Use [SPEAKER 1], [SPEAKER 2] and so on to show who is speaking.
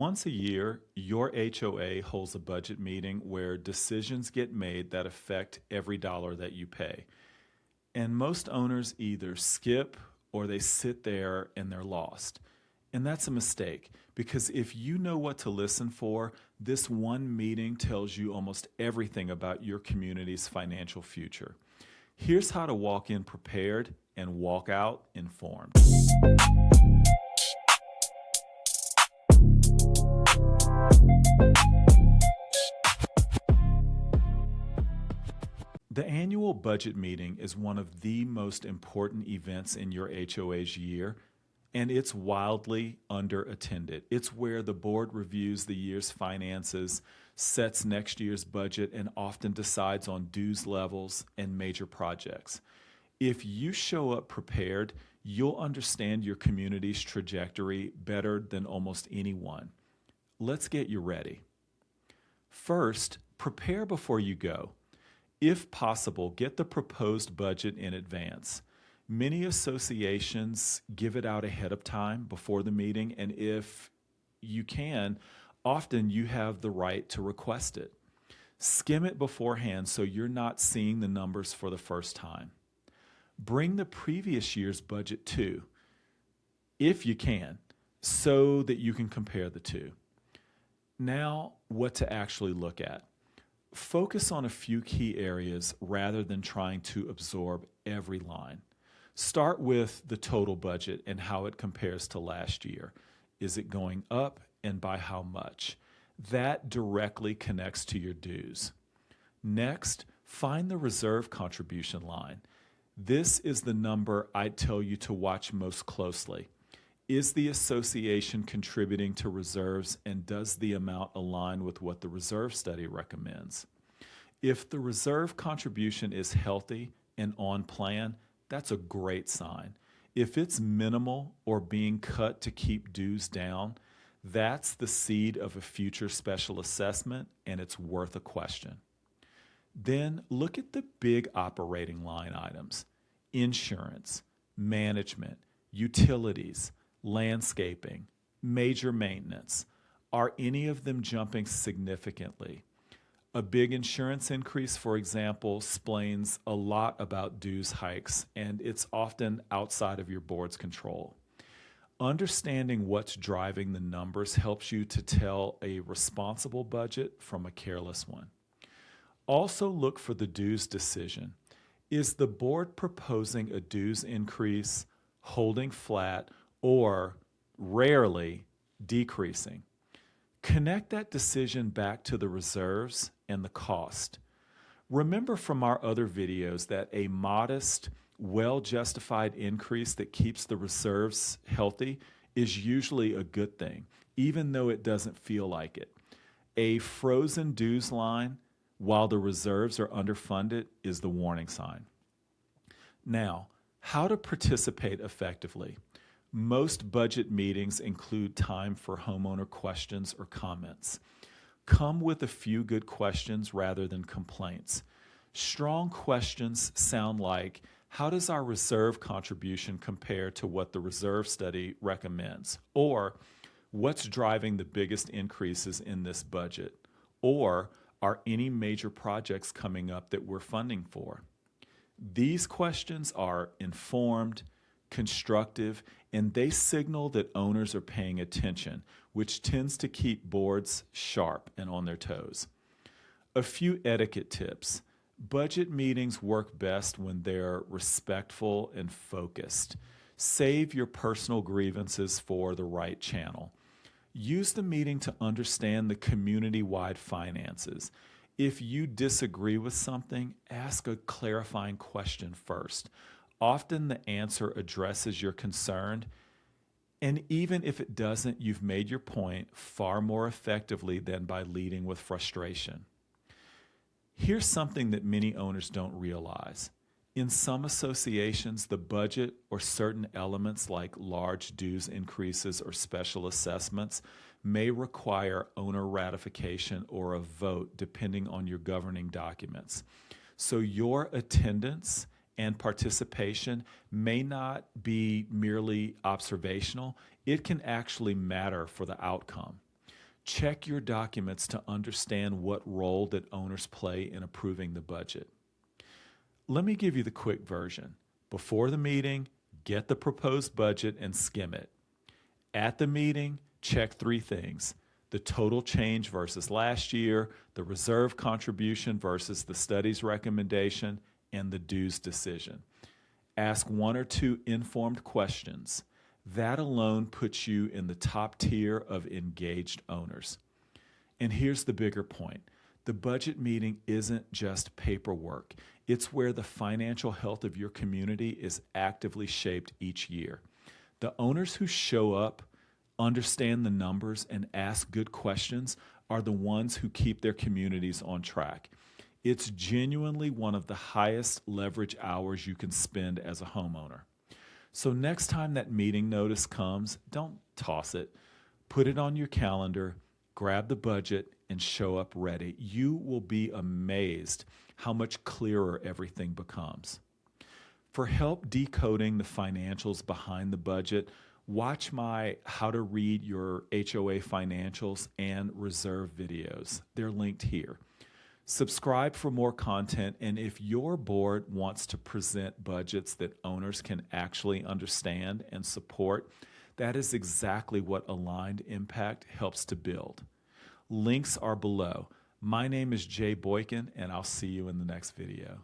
[SPEAKER 1] Once a year, your HOA holds a budget meeting where decisions get made that affect every dollar that you pay. And most owners either skip or they sit there and they're lost. And that's a mistake because if you know what to listen for, this one meeting tells you almost everything about your community's financial future. Here's how to walk in prepared and walk out informed. The annual budget meeting is one of the most important events in your HOA's year, and it's wildly underattended. It's where the board reviews the year's finances, sets next year's budget, and often decides on dues levels and major projects. If you show up prepared, you'll understand your community's trajectory better than almost anyone. Let's get you ready. First, prepare before you go. If possible, get the proposed budget in advance. Many associations give it out ahead of time before the meeting, and if you can, often you have the right to request it. Skim it beforehand so you're not seeing the numbers for the first time. Bring the previous year's budget too, if you can, so that you can compare the two. Now, what to actually look at. Focus on a few key areas rather than trying to absorb every line. Start with the total budget and how it compares to last year. Is it going up and by how much? That directly connects to your dues. Next, find the reserve contribution line. This is the number I'd tell you to watch most closely. Is the association contributing to reserves, and does the amount align with what the reserve study recommends? If the reserve contribution is healthy and on plan, that's a great sign. If it's minimal or being cut to keep dues down, that's the seed of a future special assessment, and it's worth a question. Then look at the big operating line items: insurance, management, utilities, landscaping, major maintenance. Are any of them jumping significantly? A big insurance increase, for example, explains a lot about dues hikes, and it's often outside of your board's control. Understanding what's driving the numbers helps you to tell a responsible budget from a careless one. Also look for the dues decision. Is the board proposing a dues increase, holding flat, or rarely decreasing? Connect that decision back to the reserves and the cost. Remember from our other videos that a modest, well-justified increase that keeps the reserves healthy is usually a good thing, even though it doesn't feel like it. A frozen dues line while the reserves are underfunded is the warning sign. Now, how to participate effectively. Most budget meetings include time for homeowner questions or comments. Come with a few good questions rather than complaints. Strong questions sound like, how does our reserve contribution compare to what the reserve study recommends? Or, what's driving the biggest increases in this budget? Or, are any major projects coming up that we're funding for? These questions are informed, constructive, and they signal that owners are paying attention, which tends to keep boards sharp and on their toes. A few etiquette tips. Budget meetings work best when they're respectful and focused. Save your personal grievances for the right channel. Use the meeting to understand the community-wide finances. If you disagree with something, ask a clarifying question first. Often the answer addresses your concern, and even if it doesn't, you've made your point far more effectively than by leading with frustration. Here's something that many owners don't realize. In some associations, the budget or certain elements like large dues increases or special assessments may require owner ratification or a vote depending on your governing documents. So your attendance and participation may not be merely observational. It can actually matter for the outcome. Check your documents to understand what role that owners play in approving the budget. Let me give you the quick version. Before the meeting, get the proposed budget and skim it. At the meeting, check 3 things: the total change versus last year, the reserve contribution versus the study's recommendation, and the dues decision. Ask 1 or 2 informed questions. That alone puts you in the top tier of engaged owners. And here's the bigger point. The budget meeting isn't just paperwork. It's where the financial health of your community is actively shaped each year. The owners who show up, understand the numbers, and ask good questions are the ones who keep their communities on track. It's genuinely one of the highest leverage hours you can spend as a homeowner. So next time that meeting notice comes, don't toss it. Put it on your calendar, grab the budget, and show up ready. You will be amazed how much clearer everything becomes. For help decoding the financials behind the budget, watch my How to Read Your HOA Financials and Reserve videos. They're linked here. Subscribe for more content, and if your board wants to present budgets that owners can actually understand and support, that is exactly what Aligned Impact helps to build. Links are below. My name is Jay Boykin, and I'll see you in the next video.